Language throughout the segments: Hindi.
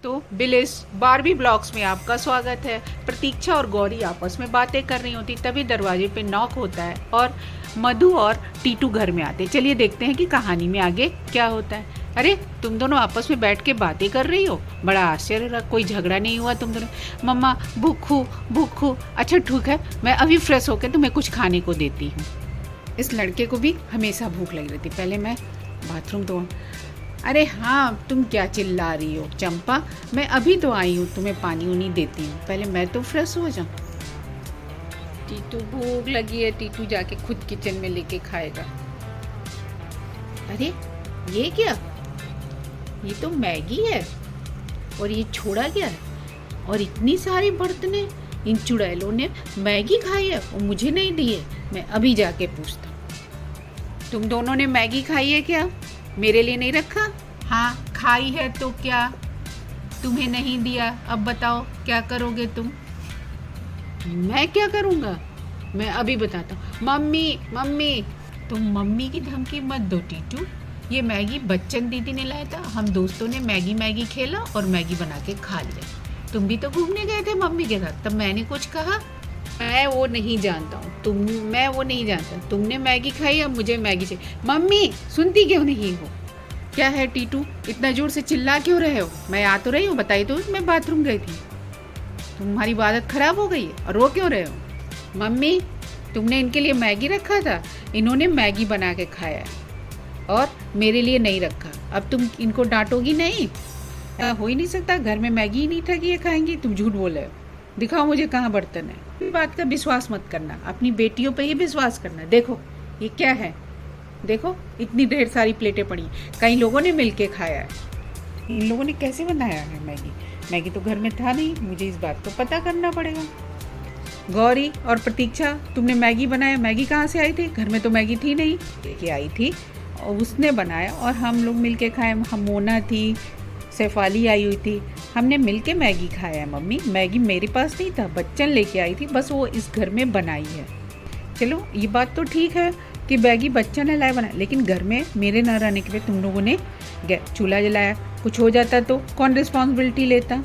तो बिलिस बारबी ब्लॉग्स में आपका स्वागत है। प्रतीक्षा और गौरी आपस में बातें कर रही होती, तभी दरवाजे पे नॉक होता है और मधु और टीटू घर में आते। चलिए देखते हैं कि कहानी में आगे क्या होता है। अरे तुम दोनों आपस में बैठ के बातें कर रही हो, बड़ा आश्चर्य रहा। कोई झगड़ा नहीं हुआ तुम दोनों? मम्मा भूखू। अच्छा ठीक है, मैं अभी फ्रेश होकर तुम्हें कुछ खाने को देती हूँ। इस लड़के को भी हमेशा भूख लगी रहती, पहले मैं बाथरूम तो। अरे हाँ, तुम क्या चिल्ला रही हो चंपा, मैं अभी तो आई हूँ, तुम्हें पानी उनी देती हूँ, पहले मैं तो फ्रेश हो जाऊँ। टीटू भूख लगी है, टीटू जाके खुद किचन में लेके खाएगा। अरे ये क्या, ये तो मैगी है और ये छोड़ा गया है, और इतनी सारी बर्तनें, इन चुड़ैलों ने मैगी खाई है और मुझे नहीं दी है। मैं अभी जाके पूछता हूँ। तुम दोनों ने मैगी खाई है क्या? मेरे लिए नहीं रखा? हाँ खाई है तो क्या, तुम्हें नहीं दिया, अब बताओ क्या करोगे तुम? मैं क्या करूँगा, मैं अभी बताता हूँ। मम्मी तुम मम्मी की धमकी मत दो टीटू, ये मैगी बच्चन दीदी ने लाया था, हम दोस्तों ने मैगी खेला और मैगी बना के खा लिया। तुम भी तो घूमने गए थे मम्मी के साथ, तब मैंने कुछ कहा? मैं वो नहीं जानता हूँ, मैं वो नहीं जानता। तुमने मैगी खाई, अब मुझे मैगी चाहिए। मम्मी सुनती क्यों नहीं हो? क्या है टीटू, इतना जोर से चिल्ला क्यों रहे हो? मैं आ तो रही हूँ, बताई तो मैं बाथरूम गई थी। तुम्हारी आदत खराब हो गई है और रो क्यों रहे हो? मम्मी तुमने इनके लिए मैगी रखा था, इन्होंने मैगी बना के खाया है और मेरे लिए नहीं रखा। अब तुम इनको डांटोगी नहीं? हो ही नहीं सकता, घर में मैगी ही नहीं था कि ये खाएंगी। तुम झूठ बोल रहे हो, दिखाओ मुझे कहाँ बर्तन है। बात का विश्वास मत करना, अपनी बेटियों पे ही विश्वास करना। देखो ये क्या है, देखो इतनी ढेर सारी प्लेटें पड़ी, कई लोगों ने मिलके खाया है। इन लोगों ने कैसे बनाया है मैगी तो घर में था नहीं, मुझे इस बात को पता करना पड़ेगा। गौरी और प्रतीक्षा, तुमने मैगी बनाया, मैगी कहाँ से आई थी? घर में तो मैगी थी नहीं, लेके आई थी और उसने बनाया और हम लोग मिलके खाए। हम मोना थी, शेफाली आई हुई थी, हमने मिलके मैगी खाया है। मम्मी मैगी मेरे पास नहीं था, बच्चन लेके आई थी, बस वो इस घर में बनाई है। चलो ये बात तो ठीक है कि मैगी बच्चन ने लाया बनाया, लेकिन घर में मेरे न रहने के लिए तुम लोगों ने चूल्हा जलाया। कुछ हो जाता तो कौन रिस्पॉन्सिबिलिटी लेता?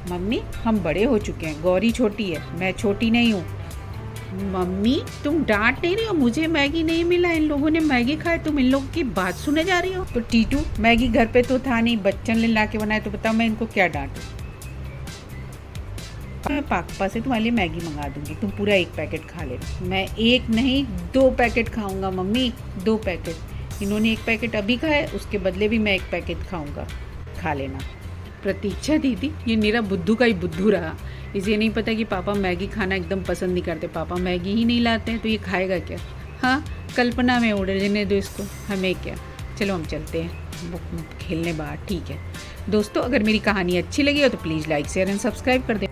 मम्मी हम बड़े हो चुके हैं, गौरी छोटी है, मैं छोटी नहीं हूँ। मम्मी तुम डांट नहीं रही हो, मुझे मैगी नहीं मिला, इन लोगों ने मैगी खाए, तुम इन लोगों की बात सुने जा रही हो? तो टीटू मैगी घर पे तो था नहीं, बच्चन ने ला के बनाया, तो बताओ मैं इनको क्या डांटू? मैं पापा से तुम्हारे लिए मैगी मंगा दूंगी, तुम पूरा 1 पैकेट खा लेना। मैं 1 नहीं 2 पैकेट खाऊंगा मम्मी, 2 पैकेट। इन्होंने 1 पैकेट अभी खाया, उसके बदले भी मैं 1 पैकेट खाऊंगा, खा लेना। प्रतीक्षा दीदी ये मेरा बुद्धू का ही बुद्धू रहा, इसे नहीं पता कि पापा मैगी खाना एकदम पसंद नहीं करते, पापा मैगी ही नहीं लाते हैं, तो ये खाएगा क्या? हाँ कल्पना में ऑर्डर देने दो इसको, हमें क्या। चलो हम चलते हैं खेलने बाहर, ठीक है। दोस्तों अगर मेरी कहानी अच्छी लगी हो तो please like share and subscribe कर दें।